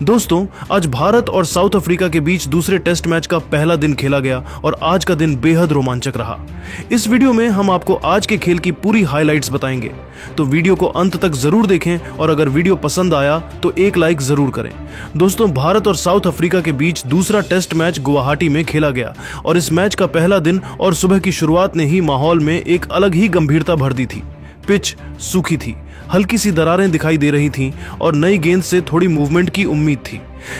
दोस्तों, आज भारत और साउथ अफ्रीका के बीच दूसरे टेस्ट मैच का पहला दिन खेला गया और आज का दिन बेहद रोमांचक रहा। इस वीडियो में हम आपको आज के खेल की पूरी हाइलाइट्स बताएंगे, तो वीडियो को अंत तक जरूर देखें और अगर वीडियो पसंद आया तो एक लाइक जरूर करें। दोस्तों, भारत और साउथ अफ्रीका के बीच दूसरा टेस्ट मैच गुवाहाटी में खेला गया और इस मैच का पहला दिन और सुबह की शुरुआत ने ही माहौल में एक अलग ही गंभीरता भर दी थी। पिच सूखी थी, हल्की सी दरारें दिखाई दे रही थीं और नई गेंद से थोड़ी मूवमेंट की उम्मीद थी,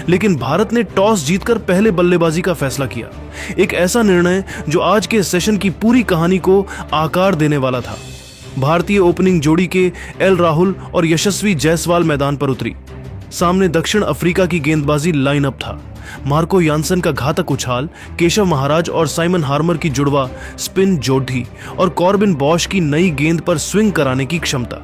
लेकिन भारत ने टॉस जीतकर पहले बल्लेबाजी का फैसला किया। एक ऐसा निर्णय जो आज के सेशन की पूरी कहानी को आकार देने वाला था। भारतीय ओपनिंग जोड़ी के एल राहुल और यशस्वी जायसवाल मैदान पर उतरी। सामने दक्षिण अफ्रीका की गेंदबाजी लाइनअप था। मार्को यानसन का घातक उछाल, केशव महाराज और साइमन हार्मर की जुड़वा स्पिन जोड़ी और कॉर्बिन बॉश की नई गेंद पर स्विंग कराने की क्षमता।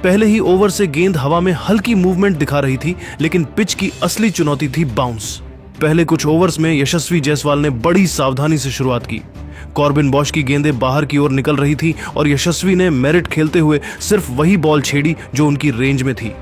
पहले ही ओवर से गेंद हवा में हल्की मूवमेंट दिखा रही थी, लेकिन पिच की असली चुनौती थी बाउंस। पहले कुछ ओवर्स में यशस्वी जायसवाल ने बड़ी सावधानी से शुरुआत की। कॉर्बिन बॉश की गेंदें बाहर की ओर निकल रही थी और यशस्वी ने मेरिट खेलते हुए सिर्फ वही बॉल छेड़ी जो उनकी रेंज में थी।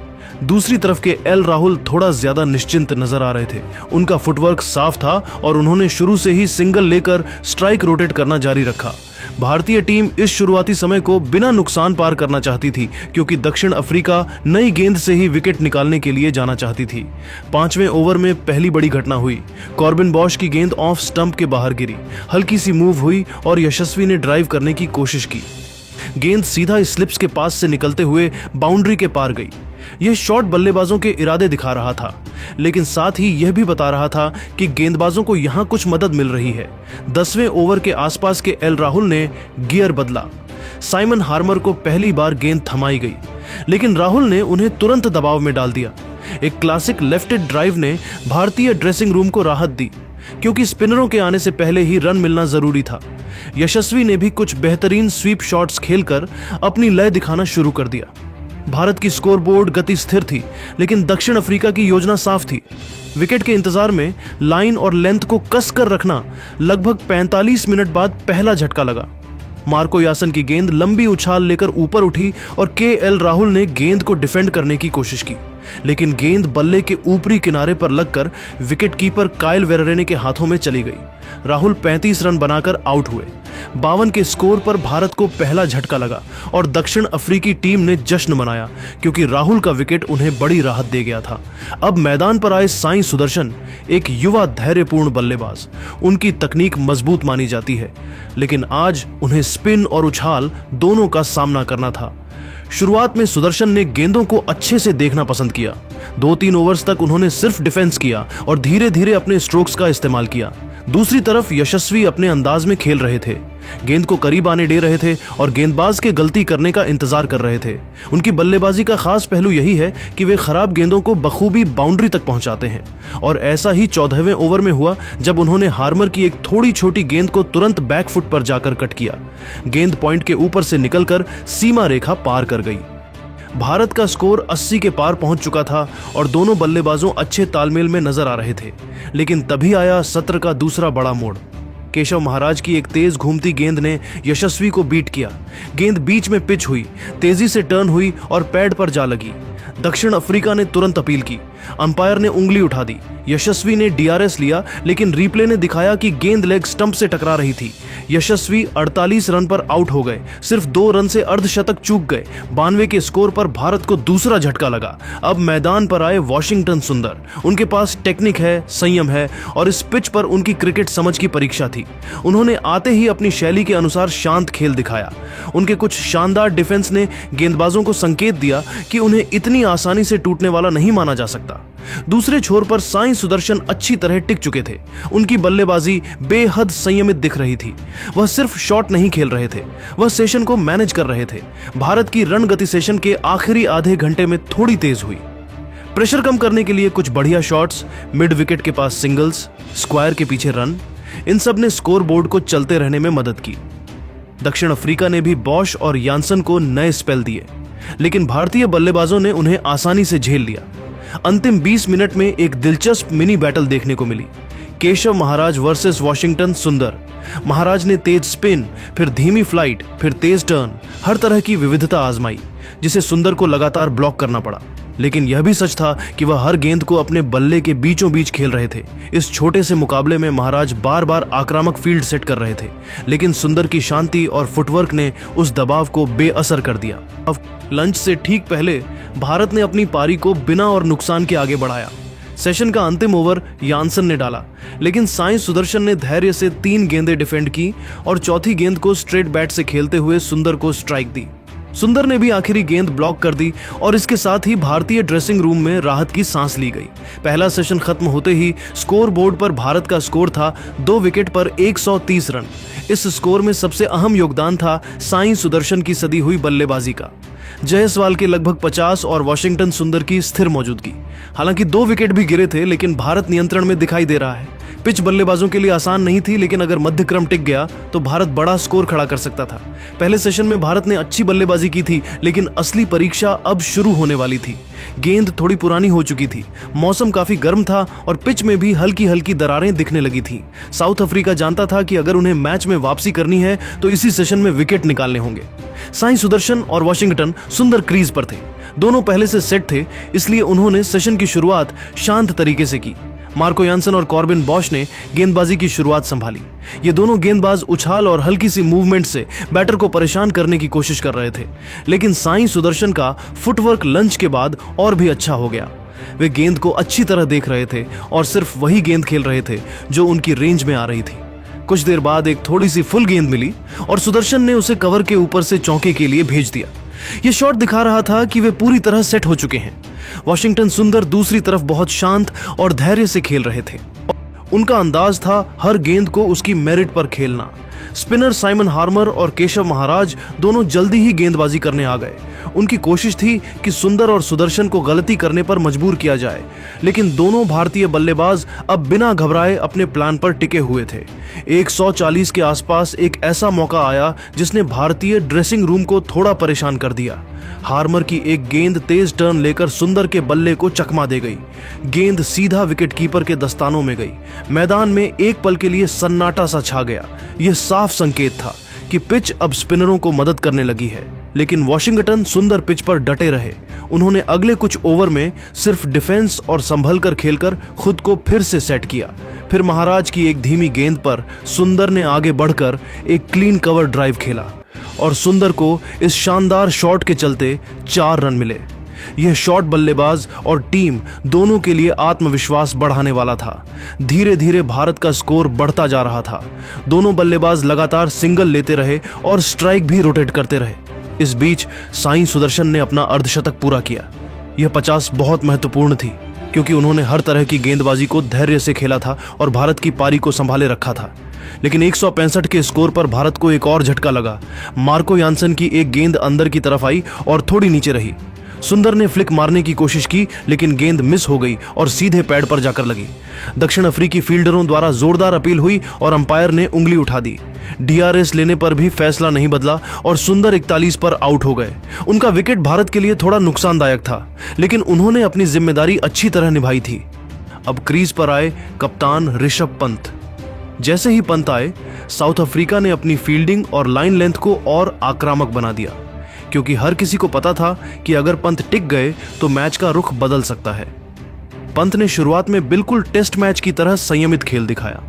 दूसरी तरफ के एल राहुल थोड़ा ज्यादा निश्चिंत नजर आ रहे थे। उनका फुटवर्क साफ था और उन्होंने शुरू से ही सिंगल लेकर स्ट्राइक रोटेट करना जारी रखा। भारतीय टीम इस शुरुआती समय को बिना नुकसान पार करना चाहती थी, क्योंकि दक्षिण अफ्रीका नई गेंद से ही विकेट निकालने के लिए जाना चाहती थी। 5वें ओवर में पहली बड़ी घटना हुई। कॉर्बिन बॉश की गेंद ऑफ स्टंप के बाहर गिरी, हल्की सी मूव हुई और यशस्वी ने ड्राइव करने की कोशिश की। गेंद सीधा स्लिप्स के पास से निकलते हुए बाउंड्री के पार गई। यह शॉट बल्लेबाजों के इरादे दिखा रहा था, लेकिन साथ ही यह भी बता रहा था कि गेंदबाजों को यहां कुछ मदद मिल रही है। 10वें ओवर के आसपास के एल राहुल ने गियर बदला। साइमन हार्मर को पहली बार गेंद थमाई गई, लेकिन राहुल ने उन्हें तुरंत दबाव में डाल दिया। एक क्लासिक लेफ्टेड ड्राइव ने भारतीय ड्रेसिंग रूम को राहत दी, क्योंकि स्पिनरों के आने से पहले ही रन मिलना जरूरी था। यशस्वी ने भी कुछ बेहतरीन स्वीप शॉट्स खेलकर अपनी लय दिखाना शुरू कर दिया। भारत की स्कोरबोर्ड गति स्थिर थी, लेकिन दक्षिण अफ्रीका की योजना साफ थी। विकेट के इंतजार में लाइन और लेंथ को कसकर रखना। लगभग 45 मिनट बाद पहला झटका लगा। मार्को यासन की गेंद लंबी उछाल लेकर ऊपर उठी और के एल राहुल ने गेंद को डिफेंड करने की कोशिश की, लेकिन गेंद बल्ले के ऊपरी किनारे पर लगकर विकेट कीपर काइल वेरेने के हाथों में चली गई। राहुल 35 रन बनाकर आउट हुए। 52 के स्कोर पर भारत को पहला झटका लगा और दक्षिण अफ्रीकी टीम ने जश्न मनाया, क्योंकि राहुल का विकेट उन्हें बड़ी राहत दे गया था। अब मैदान पर आए साई सुदर्शन एक युवा धैर्यपूर्ण बल्लेबाज। उनकी तकनीक मजबूत मानी जाती है, लेकिन आज उन्हें स्पिन और उछाल दोनों का सामना करना था। शुरुआत में सुदर्शन ने गेंदों को अच्छे से देखना पसंद किया। 2-3 ओवर्स तक उन्होंने सिर्फ डिफेंस किया और धीरे धीरे अपने स्ट्रोक्स का इस्तेमाल किया। दूसरी तरफ यशस्वी अपने अंदाज में खेल रहे थे, गेंद को करीब आने दे रहे थे और गेंदबाज के गलती करने का इंतजार कर रहे थे। उनकी बल्लेबाजी का खास पहलू यही है कि वे खराब गेंदों को बखूबी बाउंड्री तक पहुंचाते हैं, और ऐसा ही 14वें ओवर में हुआ, जब उन्होंने हार्मर की एक थोड़ी छोटी गेंद को तुरंत बैकफुट पर जाकर कट किया। गेंद पॉइंट के ऊपर से निकलकर सीमा रेखा पार कर गई। भारत का स्कोर 80 के पार पहुंच चुका था और दोनों बल्लेबाजों अच्छे तालमेल में नजर आ रहे थे, लेकिन तभी आया सत्र का दूसरा बड़ा मोड़। केशव महाराज की एक तेज घूमती गेंद ने यशस्वी को बीट किया। गेंद बीच में पिच हुई, तेजी से टर्न हुई और पैड पर जा लगी। दक्षिण अफ्रीका ने तुरंत अपील की। अंपायर ने उंगली उठा दी। यशस्वी ने डीआरएस लिया, लेकिन रिप्ले ने दिखाया कि गेंद लेग स्टंप से टकरा रही थी। यशस्वी 48 रन पर आउट हो गए। सिर्फ 2 रन से अर्धशतक चूक गए। 92 के स्कोर पर भारत को दूसरा झटका लगा। अब मैदान पर आए वॉशिंगटन सुंदर। उनके पास टेक्निक है, संयम है और इस पिच पर उनकी क्रिकेट समझ की परीक्षा थी। उन्होंने आते ही अपनी शैली के अनुसार शांत खेल दिखाया। उनके कुछ शानदार डिफेंस ने गेंदबाजों को संकेत दिया कि उन्हें इतनी आसानी से टूटने वाला नहीं माना जा सकता। दूसरे छोर पर साई सुदर्शन अच्छी तरह टिक चुके थे। उनकी बल्लेबाजी बेहद संयमित दिख रही थी। वह सिर्फ शॉट नहीं खेल रहे थे, वह सेशन को मैनेज कर रहे थे। भारत की रन गति सेशन के आखिरी आधे घंटे में थोड़ी तेज हुई। प्रेशर कम करने के लिए कुछ बढ़िया शॉट्स, मिड विकेट के पास सिंगल्स, स्क्वायर के पीछे रन, इन सब ने स्कोर बोर्ड को चलते रहने में मदद की। दक्षिण अफ्रीका ने भी बॉश और यानसन को नए स्पेल दिए, लेकिन भारतीय बल्लेबाजों ने उन्हें आसानी से झेल लिया। अंतिम 20 मिनट में एक दिलचस्प मिनी बैटल देखने को मिली। केशव महाराज वर्सेस वॉशिंगटन सुंदर। महाराज ने तेज स्पिन, फिर धीमी फ्लाइट, फिर तेज टर्न, हर तरह की विविधता आजमाई, जिसे सुंदर को लगातार ब्लॉक करना पड़ा। लेकिन यह भी सच था कि वह हर गेंद को अपने बल्ले के बीचों बीच खेल रहे थे। इस छोटे से मुकाबले में महाराज बार बार आक्रामक फील्ड सेट कर रहे थे, लेकिन सुंदर की शांति और फुटवर्क ने उस दबाव को बेअसर कर दिया। अब लंच से ठीक पहले भारत ने अपनी पारी को बिना और नुकसान के आगे बढ़ाया। सेशन का अंतिम ओवर यानसन ने डाला, लेकिन साई सुदर्शन ने धैर्य से 3 गेंदें डिफेंड की और चौथी गेंद को स्ट्रेट बैट से खेलते हुए सुंदर को स्ट्राइक दी। सुंदर ने भी आखिरी गेंद ब्लॉक कर दी और इसके साथ ही भारतीय ड्रेसिंग रूम में राहत की सांस ली गई। पहला सेशन खत्म होते ही स्कोर बोर्ड पर भारत का स्कोर था 2 विकेट पर 130 रन। इस स्कोर में सबसे अहम योगदान था साई सुदर्शन की सदी हुई बल्लेबाजी का, जायसवाल के लगभग 50 और वॉशिंगटन सुंदर की स्थिर मौजूदगी। हालांकि 2 विकेट भी गिरे थे, लेकिन भारत नियंत्रण में दिखाई दे रहा है। पिच बल्लेबाजों के लिए आसान नहीं थी, लेकिन अगर मध्य क्रम टिक गया तो भारत बड़ा स्कोर खड़ा कर सकता था। पहले सेशन में भारत ने अच्छी बल्लेबाजी की थी, लेकिन असली परीक्षा अब शुरू होने वाली थी। गेंद थोड़ी पुरानी हो चुकी थी, मौसम काफी गर्म था और पिच में भी हल्की हल्की दरारें दिखने लगी थी। साउथ अफ्रीका जानता था कि अगर उन्हें मैच में वापसी करनी है तो इसी सेशन में विकेट निकालने होंगे। साई सुदर्शन और वॉशिंगटन सुंदर क्रीज पर थे। दोनों पहले से सेट थे, इसलिए उन्होंने सेशन की शुरुआत शांत तरीके से की। मार्को यानसन और कॉर्बिन बॉश ने गेंदबाजी की शुरुआत संभाली। ये दोनों गेंदबाज उछाल और हल्की सी मूवमेंट से बैटर को परेशान करने की कोशिश कर रहे थे, लेकिन साई सुदर्शन का फुटवर्क लंच के बाद और भी अच्छा हो गया। वे गेंद को अच्छी तरह देख रहे थे और सिर्फ वही गेंद खेल रहे थे जो उनकी रेंज में आ रही थी। कुछ देर बाद एक थोड़ी सी फुल गेंद मिली और सुदर्शन ने उसे कवर के ऊपर से चौके के लिए भेज दिया। यह शॉट दिखा रहा था कि वे पूरी तरह सेट हो चुके हैं। वॉशिंगटन सुंदर दूसरी तरफ बहुत शांत और धैर्य से खेल रहे थे। उनका अंदाज था हर गेंद को उसकी मेरिट पर खेलना। स्पिनर साइमन हार्मर और केशव महाराज दोनों जल्दी ही गेंदबाजी करने आ गए। उनकी कोशिश थी कि सुंदर और सुदर्शन को गलती करने पर मजबूर किया जाए, लेकिन दोनों भारतीय बल्लेबाज अब बिना घबराए अपने प्लान पर टिके हुए थे। 140 के आसपास एक ऐसा मौका आया जिसने भारतीय ड्रेसिंग रूम को थोड़ा परेशान कर दिया। हार्मर की एक गेंद तेज टर्न लेकर सुंदर के बल्ले को चकमा दे गई। गेंद सीधा विकेट कीपर के दस्तानों में गई। मैदान में एक पल के लिए सन्नाटा सा छा गया। यह साफ संकेत था कि पिच अब स्पिनरों को मदद करने लगी है, लेकिन वॉशिंगटन सुंदर पिच पर डटे रहे। उन्होंने अगले कुछ ओवर में सिर्फ डिफेंस और संभल कर खेलकर खुद को फिर से सेट किया। फिर महाराज की एक धीमी गेंद पर सुंदर ने आगे बढ़कर एक क्लीन कवर ड्राइव खेला और सुंदर को इस शानदार शॉट के चलते 4 रन मिले। यह शॉट बल्लेबाज और टीम दोनों के लिए आत्मविश्वास बढ़ाने वाला था। धीरे धीरे भारत का स्कोर बढ़ता जा रहा था। दोनों बल्लेबाज लगातार सिंगल लेते रहे और स्ट्राइक भी रोटेट करते रहे। इस बीच साई सुदर्शन ने अपना अर्धशतक पूरा किया। यह 50 बहुत महत्वपूर्ण थी, क्योंकि उन्होंने हर तरह की गेंदबाजी को धैर्य से खेला था और भारत की पारी को संभाले रखा था। लेकिन 165 के स्कोर पर भारत को एक और झटका लगा। मार्को यानसन की एक गेंद अंदर की तरफ आई और थोड़ी नीचे रही। सुंदर ने फ्लिक मारने की कोशिश की, लेकिन गेंद मिस हो गई और सीधे पैड पर जाकर लगी। दक्षिण अफ्रीकी फील्डरों द्वारा जोरदार अपील हुई और अंपायर ने उंगली उठा दी। DRS लेने पर भी फैसला नहीं बदला और सुंदर 41 पर आउट हो गए। उनका विकेट भारत के लिए थोड़ा नुकसानदायक था, लेकिन उन्होंने अपनी जिम्मेदारी अच्छी तरह निभाई थी। अब क्रीज पर आए कप्तान ऋषभ पंत। जैसे ही पंत आए, साउथ अफ्रीका ने अपनी फील्डिंग और लाइन लेंथ को और आक्रामक बना दिया, क्योंकि हर किसी को पता था कि अगर पंत टिक गए तो मैच का रुख बदल सकता है। पंत ने शुरुआत में बिल्कुल टेस्ट मैच की तरह संयमित खेल दिखाया।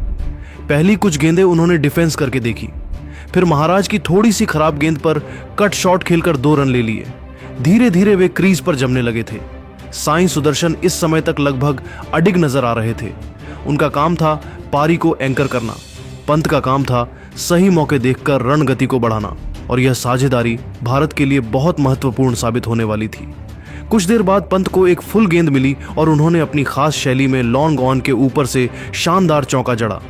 पहली कुछ गेंदें उन्होंने डिफेंस करके देखी, फिर महाराज की थोड़ी सी खराब गेंद पर कट शॉट खेलकर 2 रन ले लिए। धीरे धीरे वे क्रीज पर जमने लगे थे। साई सुदर्शन इस समय तक लगभग अडिग नजर आ रहे थे। उनका काम था पारी को एंकर करना, पंत का काम था सही मौके देखकर रन गति को बढ़ाना, और यह साझेदारी भारत के लिए बहुत महत्वपूर्ण साबित होने वाली थी। कुछ देर बाद पंत को एक फुल गेंद मिली और उन्होंने अपनी खास शैली में लॉन्ग ऑन के ऊपर से शानदार चौका जड़ा।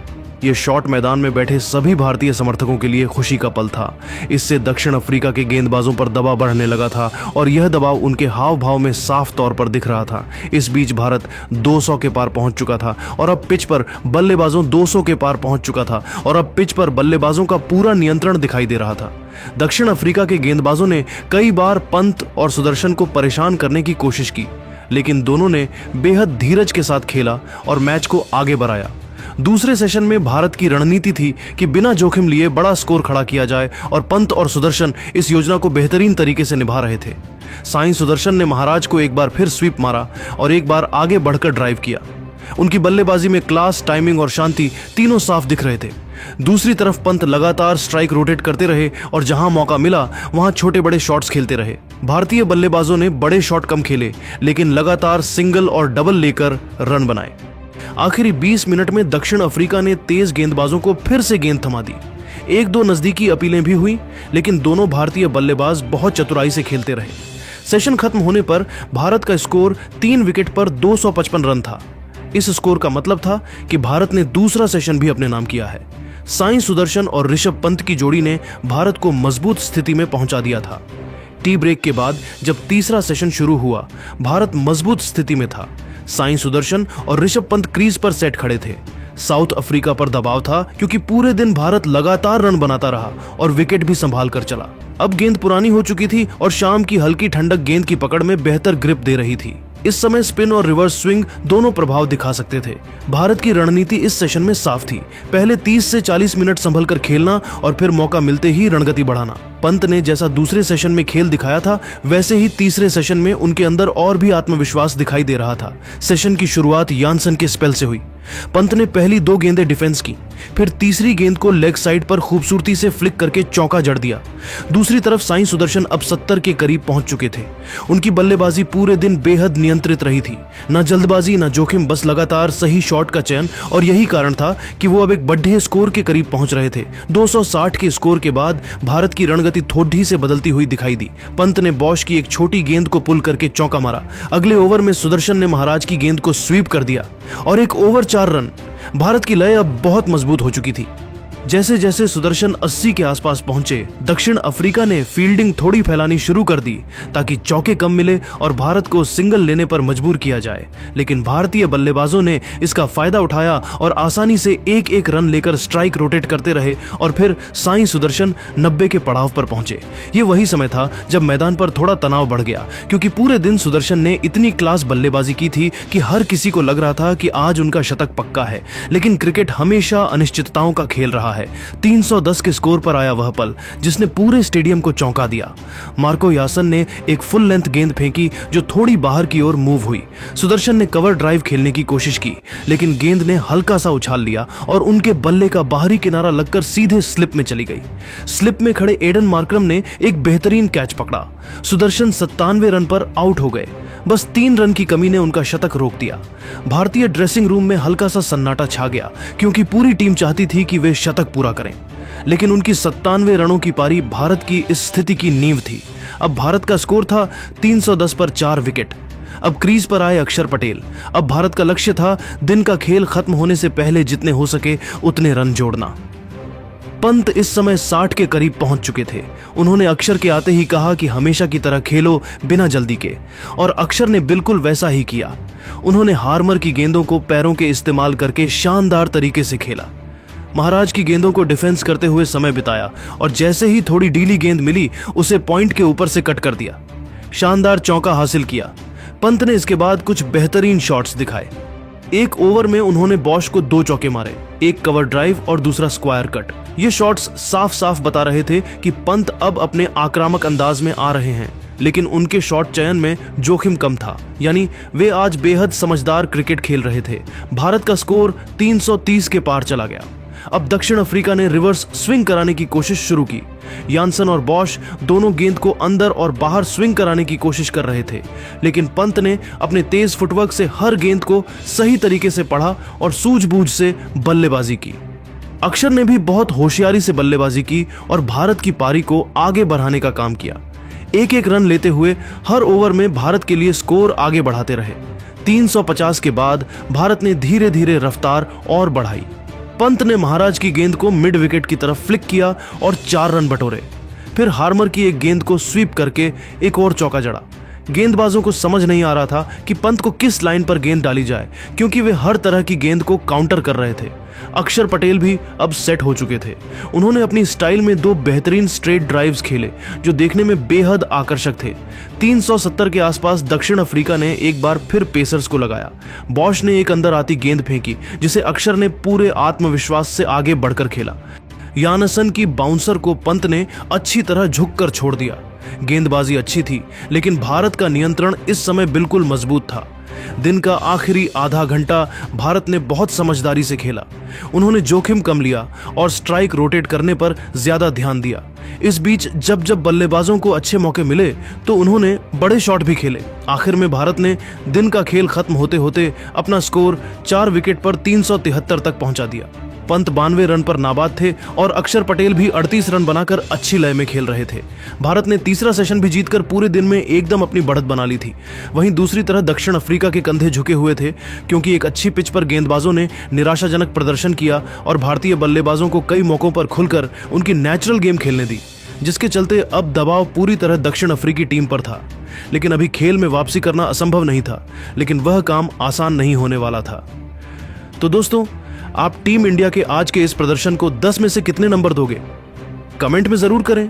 यह शॉट मैदान में बैठे सभी भारतीय समर्थकों के लिए खुशी का पल था। इससे दक्षिण अफ्रीका के गेंदबाजों पर दबाव बढ़ने लगा था और यह दबाव उनके हाव भाव में साफ तौर पर दिख रहा था। इस बीच भारत 200 के पार पहुंच चुका था और अब पिच पर बल्लेबाजों 200 के पार पहुंच चुका था और अब पिच पर बल्लेबाजों का पूरा नियंत्रण दिखाई दे रहा था। दक्षिण अफ्रीका के गेंदबाजों ने कई बार पंत और सुदर्शन को परेशान करने की कोशिश की, लेकिन दोनों ने बेहद धीरज के साथ खेला और मैच को आगे बढ़ाया। दूसरे सेशन में भारत की रणनीति थी कि बिना जोखिम लिए बड़ा स्कोर खड़ा किया जाए और पंत और सुदर्शन इस योजना को बेहतरीन तरीके से निभा रहे थे। साईं सुदर्शन ने महाराज को एक बार फिर स्वीप मारा और एक बार आगे बढ़कर ड्राइव किया। उनकी बल्लेबाजी में क्लास, टाइमिंग और शांति तीनों साफ दिख रहे थे। दूसरी तरफ पंत लगातार स्ट्राइक रोटेट करते रहे और जहां मौका मिला वहां छोटे बड़े शॉट्स खेलते रहे। भारतीय बल्लेबाजों ने बड़े शॉट कम खेले, लेकिन लगातार सिंगल और डबल लेकर रन बनाए। आखिरी 20 मिनट में दक्षिण अफ्रीका ने तेज गेंदबाजों को फिर से गेंद थमा दी। एक दो नजदीकी अपीलें भी हुई, लेकिन दोनों भारतीय बल्लेबाज बहुत चतुराई से खेलते रहे। सेशन खत्म होने पर भारत का स्कोर 3 विकेट पर 255 रन था। इस स्कोर का मतलब था कि भारत ने दूसरा सेशन भी अपने नाम किया है। साईं सुदर्शन और ऋषभ पंत की जोड़ी ने भारत को मजबूत स्थिति में पहुंचा दिया था। टी ब्रेक के बाद जब तीसरा सेशन शुरू हुआ, भारत मजबूत स्थिति में था। साईं सुदर्शन और ऋषभ पंत क्रीज पर सेट खड़े थे। साउथ अफ्रीका पर दबाव था क्योंकि पूरे दिन भारत लगातार रन बनाता रहा और विकेट भी संभाल कर चला। अब गेंद पुरानी हो चुकी थी और शाम की हल्की ठंडक गेंद की पकड़ में बेहतर ग्रिप दे रही थी। इस समय स्पिन और रिवर्स स्विंग दोनों प्रभाव दिखा सकते थे। भारत की रणनीति इस सेशन में साफ थी, पहले 30 से 40 मिनट संभल कर खेलना और फिर मौका मिलते ही रणगति बढ़ाना। पंत ने जैसा दूसरे सेशन में खेल दिखाया था, वैसे ही तीसरे सेशन में उनके अंदर और भी आत्मविश्वास दिखाई दे रहा था। सेशन की शुरुआत यानसन के स्पेल से हुई। पंत ने पहली 2 गेंदें डिफेंस की, फिर तीसरी गेंद को लेग साइड पर खूबसूरती से फ्लिक करके चौका जड़ दिया। दूसरी तरफ साईं सुदर्शन अब 70 के करीब पहुंच चुके थे। उनकी बल्लेबाजी पूरे दिन बेहद नियंत्रित रही थी, न जल्दबाजी न जोखिम, बस लगातार सही शॉट का चयन, और यही कारण था कि वो अब एक बढ़े स्कोर के करीब पहुंच रहे थे। 260 के स्कोर के बाद भारत की रणगति थोड़ी से बदलती हुई दिखाई दी। पंत ने बॉश की एक छोटी गेंद को पुल करके चौका मारा। अगले ओवर में सुदर्शन ने महाराज की गेंद को स्वीप कर दिया और एक ओवर 4 रन। भारत की लय अब बहुत मजबूत हो चुकी थी। जैसे जैसे सुदर्शन 80 के आसपास पहुंचे, दक्षिण अफ्रीका ने फील्डिंग थोड़ी फैलानी शुरू कर दी ताकि चौके कम मिले और भारत को सिंगल लेने पर मजबूर किया जाए। लेकिन भारतीय बल्लेबाजों ने इसका फायदा उठाया और आसानी से एक एक रन लेकर स्ट्राइक रोटेट करते रहे और फिर साईं सुदर्शन 90 के पड़ाव पर पहुंचे। ये वही समय था जब मैदान पर थोड़ा तनाव बढ़ गया, क्योंकि पूरे दिन सुदर्शन ने इतनी क्लास बल्लेबाजी की थी कि हर किसी को लग रहा था कि आज उनका शतक पक्का है। लेकिन क्रिकेट हमेशा अनिश्चितताओं का खेल रहा है। 310 के स्कोर पर आया वह पल जिसने पूरे स्टेडियम को चौंका दिया। मार्को यासन ने एक फुल लेंथ गेंद फेंकी जो थोड़ी बाहर की ओर मूव हुई। सुदर्शन ने कवर ड्राइव खेलने की कोशिश की, लेकिन गेंद ने हल्का सा उछाल लिया और उनके बल्ले का बाहरी किनारा लगकर सीधे स्लिप में चली गई। स्लिप में खड़े एडन मार्करम ने एक बेहतरीन कैच पकड़ा। सुदर्शन 97 रन पर आउट हो गए। बस 3 रन की कमी ने उनका शतक रोक दिया। भारतीय ड्रेसिंग रूम में हल्का सा सन्नाटा छा गया, क्योंकि पूरी टीम चाहती थी कि वे शतक पूरा करें। लेकिन उनकी 97 रनों की पारी भारत की इस स्थिति की नींव थी। अब भारत का स्कोर था 310 पर 4 विकेट। अब क्रीज पर आए अक्षर पटेल। अब भारत का लक्ष्य था दिन का खेल खत्म होने से पहले जितने हो सके उतने रन जोड़ना। पंत इस समय 60 के करीब पहुंच चुके थे। उन्होंने अक्षर के आते ही कहा कि हमेशा की तरह खेलो बिना जल्दी के, और अक्षर ने बिल्कुल वैसा ही किया। उन्होंने हार्मर की गेंदों को पैरों के इस्तेमाल करके शानदार तरीके से खेला। महाराज की गेंदों को डिफेंस करते हुए समय बिताया और जैसे ही थोड़ी ढीली गेंद मिली उसे पॉइंट के ऊपर से कट कर दिया। शानदार चौका हासिल किया। पंत ने इसके बाद कुछ बेहतरीन शॉट्स दिखाए। एक ओवर में उन्होंने बॉश को 2 चौके मारे, एक कवर ड्राइव और दूसरा स्क्वायर कट। ये शॉट्स साफ साफ बता रहे थे कि पंत अब अपने आक्रामक अंदाज में आ रहे हैं, लेकिन उनके शॉट चयन में जोखिम कम था, यानी वे आज बेहद समझदार क्रिकेट खेल रहे थे। भारत का स्कोर 330 के पार चला गया। अब दक्षिण अफ्रीका ने रिवर्स स्विंग कराने की कोशिश शुरू की। यानसन और बॉश दोनों गेंद को अंदर और बाहर स्विंग कराने की कोशिश कर रहे थे, लेकिन पंत ने अपने तेज फुटवर्क से हर गेंद को सही तरीके से पढ़ा और सूझबूझ से बल्लेबाजी की। अक्षर ने भी बहुत होशियारी से बल्लेबाजी की और भारत की पारी को आगे बढ़ाने का काम किया। एक एक रन लेते हुए हर ओवर में भारत के लिए स्कोर आगे बढ़ाते रहे। 350 के बाद भारत ने धीरे धीरे रफ्तार और बढ़ाई। पंत ने महाराज की गेंद को मिड विकेट की तरफ फ्लिक किया और 4 रन बटोरे। फिर हार्मर की एक गेंद को स्वीप करके एक और चौका जड़ा। गेंदबाजों को समझ नहीं आ रहा था कि पंत को किस लाइन पर गेंद डाली जाए, क्योंकि वे हर तरह की गेंद को काउंटर कर रहे थे। अक्षर पटेल भी अब सेट हो चुके थे। उन्होंने अपनी स्टाइल में 2 बेहतरीन स्ट्रेट ड्राइव्स खेले जो देखने में बेहद आकर्षक थे। 370 के आसपास दक्षिण अफ्रीका ने एक बार फिर पेसर्स को लगाया। बॉश ने एक अंदर आती गेंद फेंकी जिसे अक्षर ने पूरे आत्मविश्वास से आगे बढ़कर खेला। यानसन की बाउंसर को पंत ने अच्छी तरह झुककर छोड़ दिया। गेंदबाजी अच्छी थी, लेकिन भारत का नियंत्रण इस समय बिल्कुल मजबूत था। दिन का आखिरी आधा घंटा भारत ने बहुत समझदारी से खेला। उन्होंने जोखिम कम लिया और स्ट्राइक रोटेट करने पर ज्यादा ध्यान दिया। इस बीच जब जब बल्लेबाजों को अच्छे मौके मिले तो उन्होंने बड़े शॉट भी खेले। आखिर में भारत ने दिन का खेल खत्म होते होते अपना स्कोर 4 विकेट पर 373 तक पहुंचा दिया। पंत 92 रन पर नाबाद थे और अक्षर पटेल भी 38 रन बनाकर अच्छी लय में खेल रहे थे। भारत ने तीसरा सेशन भी जीतकर पूरे दिन में एकदम अपनी बढ़त बना ली थी। वहीं दूसरी तरफ दक्षिण अफ्रीका के कंधे झुके हुए थे, क्योंकि एक अच्छी पिच पर गेंदबाजों ने निराशाजनक प्रदर्शन किया और भारतीय बल्लेबाजों को कई मौकों पर खुलकर उनकी नेचुरल गेम खेलने दी, जिसके चलते अब दबाव पूरी तरह दक्षिण अफ्रीकी टीम पर था। लेकिन अभी खेल में वापसी करना असंभव नहीं था, लेकिन वह काम आसान नहीं होने वाला था। तो दोस्तों, आप टीम इंडिया के आज के इस प्रदर्शन को 10 में से कितने नंबर दोगे? कमेंट में जरूर करें।